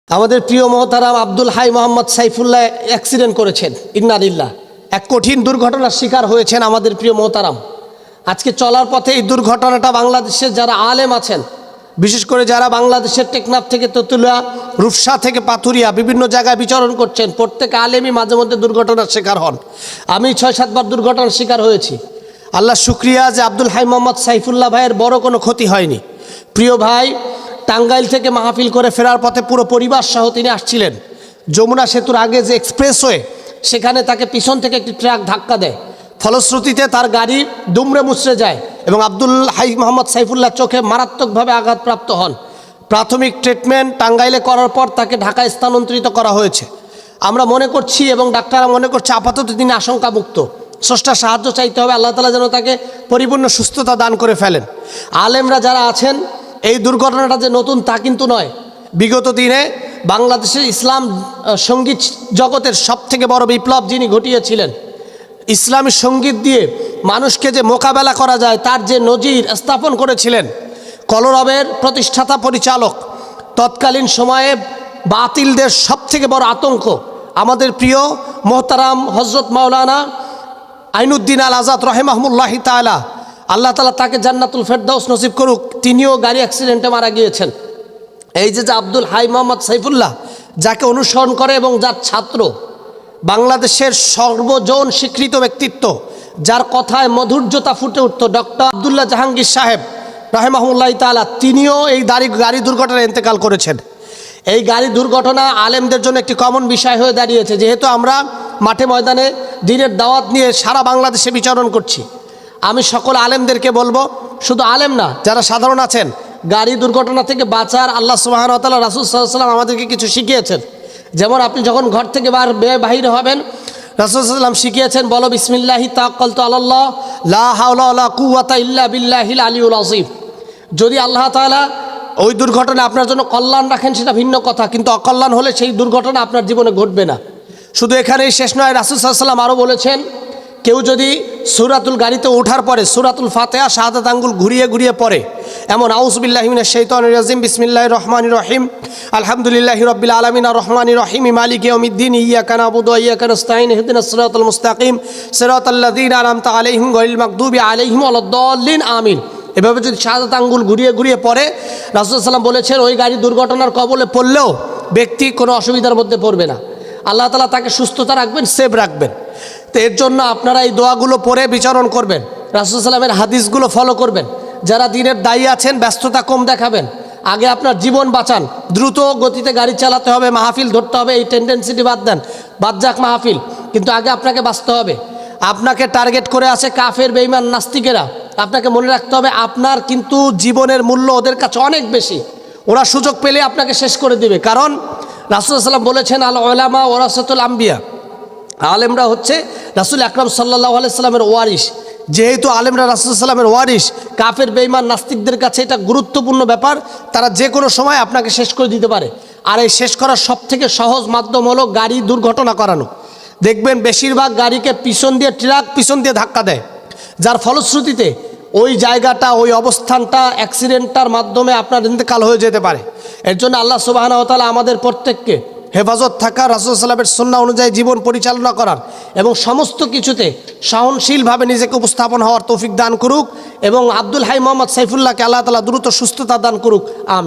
আমাদের প্রিয় মহতারাম আব্দুল হাই মোহাম্মদ সাইফুল্লাহ অ্যাক্সিডেন্ট করেছেন, ইন্নালিল্লাহ। এক কঠিন দুর্ঘটনার শিকার হয়েছেন আমাদের প্রিয় মহতারাম। আজকে চলার পথে এই দুর্ঘটনাটা বাংলাদেশের যারা আলেম আছেন, বিশেষ করে যারা বাংলাদেশের টেকনাফ থেকে তেঁতুলিয়া, রূপসা থেকে পাথুরিয়া বিভিন্ন জায়গায় বিচরণ করছেন, প্রত্যেক আলেমই মাঝে মধ্যে দুর্ঘটনার শিকার হন। আমি 6-7 বার দুর্ঘটনার শিকার হয়েছি। আল্লাহ শুক্রিয়া যে আব্দুল হাই মোহাম্মদ সাইফুল্লাহ ভাইয়ের বড় কোনো ক্ষতি হয়নি। প্রিয় ভাই টাঙ্গাইল থেকে মাহফিল করে ফেরার পথে পুরো পরিবার সহ তিনি আসছিলেন। যমুনা সেতুর আগে যে এক্সপ্রেসওয়ে, সেখানে তাকে পিছন থেকে একটি ট্রাক ধাক্কা দেয়। ফলশ্রুতিতে তার গাড়ি দুমড়ে মুচড়ে যায় এবং আব্দুল হাই মোহাম্মদ সাইফুল্লাহ চোখে মারাত্মকভাবে আঘাতপ্রাপ্ত হন। প্রাথমিক ট্রিটমেন্ট টাঙ্গাইলে করার পর তাকে ঢাকায় স্থানান্তরিত করা হয়েছে। আমরা মনে করছি এবং ডাক্তাররা মনে করছে আপাতত তিনি আশঙ্কামুক্ত। স্রষ্টার সাহায্য চাইতে হবে, আল্লাহ তাআলা যেন তাকে পরিপূর্ণ সুস্থতা দান করে ফেলেন। আলেমরা যারা আছেন, এই দুর্ঘটনাটা যে নতুন তা কিন্তু নয়। বিগত দিনে বাংলাদেশের ইসলাম সঙ্গীত জগতের সবথেকে বড় বিপ্লব যিনি ঘটিয়েছিলেন, ইসলামী সঙ্গীত দিয়ে মানুষকে যে মোকাবেলা করা যায় তার যে নজির স্থাপন করেছিলেন, কলরবের প্রতিষ্ঠাতা পরিচালক, তৎকালীন সময়ে বাতিলদের সবথেকে বড় আতঙ্ক আমাদের প্রিয় মোহতারাম হজরত মাওলানা আইনুদ্দিন আল আজাদ রহিমাহুল্লাহি তাআলা, আল্লাহ তাআলা তাকে জান্নাতুল ফেরদাউস নসিব করুক। তিনিও গাড়ি অ্যাক্সিডেন্টে মারা গিয়েছেন। এই যে আব্দুল হাই মোহাম্মদ সাইফুল্লাহ, যাকে অনুসরণ করে এবং যার ছাত্র, বাংলাদেশের সর্বজন স্বীকৃত ব্যক্তিত্ব, যার কথায় মধুর্যতা ফুটে উঠত, ডক্টর আব্দুল্লাহ জাহাঙ্গীর সাহেব রহিমাহুল্লাহি তাআলা, তিনিও এই গাড়ি দুর্ঘটনায় ইন্তেকাল করেছেন। এই গাড়ি দুর্ঘটনা আলেমদের জন্য একটি কমন বিষয় হয়ে দাঁড়িয়েছে। যেহেতু আমরা মাঠে ময়দানে দিনের দাওয়াত নিয়ে সারা বাংলাদেশে বিচরণ করছি, আমি সকল আলেমদেরকে বলবো, শুধু আলেম না, যারা সাধারণ আছেন, গাড়ি দুর্ঘটনা থেকে বাঁচার আল্লাহ সুবহানাহু ওয়া তাআলা, রাসূল সাল্লাল্লাহু আলাইহি ওয়াসাল্লাম আমাদেরকে কিছু শিখিয়েছেন। যেমন আপনি যখন ঘর থেকে বাহির হবেন, রাসূল সাল্লাল্লাহু আলাইহি ওয়াসাল্লাম শিখিয়েছেন, বলো বিসমিল্লাহি তাওয়াক্কালতু আলাল্লাহ লা হাওলা ওয়ালা কুওয়াতা ইল্লা বিল্লাহিল আলিয়্যুল আযীম। যদি আল্লাহ তাআলা ওই দুর্ঘটনা আপনার জন্য কল্যাণ রাখেন সেটা ভিন্ন কথা, কিন্তু অকল্যাণ হলে সেই দুর্ঘটনা আপনার জীবনে ঘটবে না। শুধু এখানেই শেষ নয়, রাসূল সাল্লাল্লাহু আলাইহি ওয়াসাল্লাম আরও বলেছেন, কেউ যদি সূরাতুল গাড়িতে ওঠার পরে সূরাতুল ফাতিহা শাহাদাত আঙ্গুল ঘুরিয়ে ঘুরিয়ে পড়ে, এমন আউযু বিল্লাহি মিনাশ শাইতানির রাজিম, বিসমিল্লাহির রহমানির রহিম, আলহামদুলিল্লাহি রাব্বিল আলামিন আর রহমানির রহিম, মালিকি ইয়াউমিদ্দিন, ইয়্যাকা না'বুদু ওয়া ইয়্যাকা নাস্তাঈন, ইহদিনাস সিরাতাল মুস্তাকিম, সিরাতাল লাযীনা আন'আমতা আলাইহিম গায়রিল মাগদুবি আলাইহিম ওয়ালাদ-দাল্লিন, আমিন। এভাবে যদি শাহাদাত আঙ্গুল ঘুরিয়ে ঘুরিয়ে পড়ে, রাসূল সাল্লাল্লাহু আলাইহি ওয়াসাল্লাম বলেছেন, ওই গাড়ি দুর্ঘটনার কবলে পড়লেও ব্যক্তি কোনো অসুবিধার মধ্যে পড়বে না। আল্লাহ তাআলা তাকে সুস্থতা রাখবেন, সেভ রাখবেন। তো এর জন্য আপনারা এই দোয়াগুলো পড়ে বিচরণ করবেন, রাসূল সাল্লামের হাদিসগুলো ফলো করবেন। যারা দিনের দায়ী আছেন, ব্যস্ততা কম দেখাবেন, আগে আপনার জীবন বাঁচান। দ্রুত গতিতে গাড়ি চালাতে হবে, মাহফিল ধরতে হবে, এই টেন্ডেন্সিটি বাদ যাক মাহফিল, কিন্তু আগে আপনাকে বাঁচতে হবে। আপনাকে টার্গেট করে আছে কাফের, বেঈমান, নাস্তিকেরা। আপনাকে মনে রাখতে হবে আপনার কিন্তু জীবনের মূল্য ওদের কাছে অনেক বেশি। ওরা সুযোগ পেলে আপনাকে শেষ করে দিবে। কারণ রাসূল সাল্লাল্লাহু আলাইহি ওয়াসাল্লাম বলেছেন, আল উলামা ওয়ারাসাতুল আম্বিয়া, আলেমরা হচ্ছে রাসূল আকরাম সাল্লাল্লাহু আলাইহি সাল্লামের ওয়ারিস। যেহেতু আলেমরা রাসূল সাল্লাল্লাহু আলাইহি ওয়াসাল্লামের ওয়ারিস, কাফের, বেঈমান, নাস্তিকদের কাছে এটা গুরুত্বপূর্ণ ব্যাপার। তারা যে কোনো সময় আপনাকে শেষ করে দিতে পারে। আর এই শেষ করার সবথেকে সহজ মাধ্যম হলো গাড়ি দুর্ঘটনা করানো। দেখবেন বেশিরভাগ গাড়িকে ট্রাক পিছন দিয়ে ধাক্কা দেয়, যার ফলশ্রুতিতে ওই জায়গাটা, ওই অবস্থানটা, অ্যাক্সিডেন্টটার মাধ্যমে আপনার ইন্তেকাল হয়ে যেতে পারে। এর জন্য আল্লাহ সুবহানাহু ওয়া তাআলা আমাদের প্রত্যেককে হেফাজত থাকা, রাসূল সাল্লাল্লাহু আলাইহি ওয়াসাল্লামের সুন্নাহ অনুযায়ী জীবন পরিচালনা করার এবং সমস্ত কিছুতে সহনশীলভাবে নিজেকে উপস্থাপন হওয়ার তৌফিক দান করুক। এবং আব্দুল হাই মোহাম্মদ সাইফুল্লাহকে আল্লাহ তাআলা দ্রুত সুস্থতা দান করুক। আমিন।